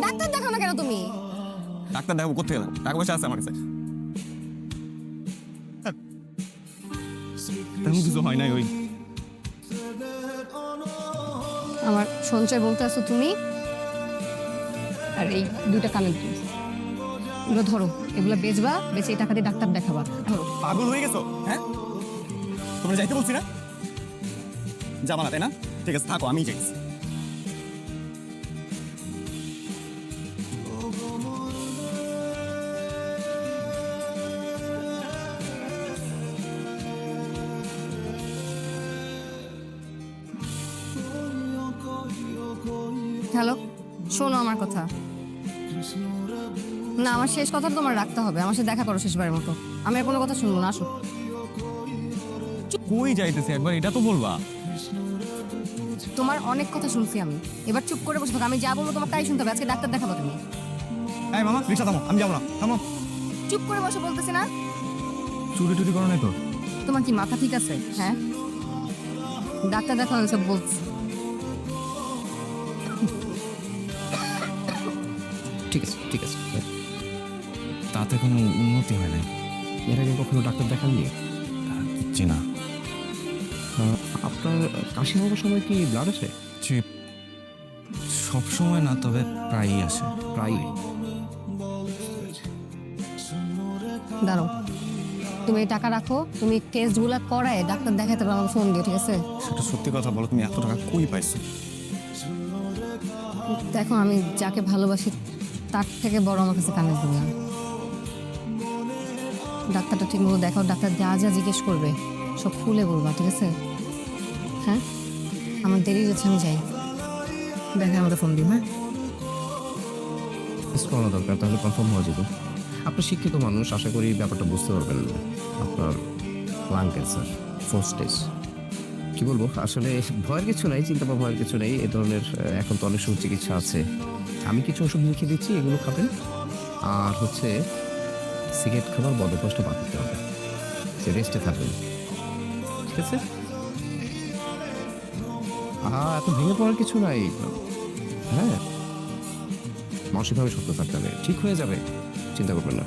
Doctor দেখাও না কেন তুমি? ডাক্তার দেখাবো করতে গেলাম, টাকা পয়সা আছে আমার কাছে। তেমন কিছু হয় নাই। ওই আমার সঞ্চয় বলতে আসো তুমি, আর এই দুইটা কানের দুল এগুলো ধরো, এগুলো বেচবা, বেচে এই টাকা দিয়ে ডাক্তার দেখাবা। ধরো। পাগল হয়ে গেছো? হ্যাঁ, তোমরা যাইতে বলছি না? যাবা না তাই না? ঠিক আছে থাকো, আমি যাইছি। হ্যালো, শোনো আমার কথা। না, আমার শেষ কথা তোমার রাখতে হবে। আমার সাথে দেখা করো শেষবারের মতো। আমি আর কোনো কথা শুনবো না, আসো। কই যাইতেছে একবার এটা তো বলবা। তোমার অনেক কথা শুনছি আমি, এবার চুপ করে বসে থাকো। আমি যা বলবো তোমার তাই শুনতে হবে। আজকে ডাক্তার দেখাবো তুমি। এই মামা, রিক্সা থামো, আমি যাবো না, থামো। চুপ করে বসে বলতেছি না? চুরি টুরি করো নাই তো? তোমার কি মাথা ঠিক আছে? হ্যাঁ, ডাক্তার দেখানো সব বলছি। ঠিক আছে ঠিক আছে। তাতে কোনো উন্নতি হয় নাই। এর আগে কখনো ডাক্তার দেখাননি? জি না। আপনার কাশি হওয়ার সময় কি ব্লাড আছে? জি, সব সময় না, তবে প্রায়ই আসে। প্রায়। দাঁড়াও, তুমি এই টাকা রাখো। তুমি টেস্টগুলো করায় ডাক্তার দেখাতে পারো, আমাকে ফোন দিও, ঠিক আছে? সেটা সত্যি কথা বলো, তুমি এত টাকা কই পাইছো? দেখো, আমি যাকে ভালোবাসি তার থেকে বড় আমার কাছে কানের দুল না। ডাক্তারটা ঠিক মতো দেখাও। ডাক্তার যা যা জিজ্ঞেস করবে সব খুলে বলবা, ঠিক আছে? হ্যাঁ, আমার দেরি হচ্ছে, আমি যাই। দেখে আমাকে ফোন দিও। হ্যাঁ, টেস্ট করানো দরকার, তাহলে কনফার্ম হওয়া যাবে। আপনি শিক্ষিত মানুষ, আশা করি ব্যাপারটা বুঝতে পারবেন। আপনার লাং ক্যান্সার 4 স্টেজ। কি বলবো, আসলে ভয়ের কিছু নাই, চিন্তা বা ভয়ের কিছু নেই। এ ধরনের এখন তো অনেক সুচিকিৎসা আছে। আমি কিছু ওষুধ লিখে দিচ্ছি, এগুলো খাবেন। আর হচ্ছে সিগারেট খাবার বদ অভ্যাসটা বাদ দিতে হবে। সে রেস্টে থাকবেন, ঠিক আছে? এত ভেঙে পড়ার কিছু নাই। হ্যাঁ, মানসিকভাবে সুস্থ থাকতে হবে, ঠিক হয়ে যাবে, চিন্তা করবেন না।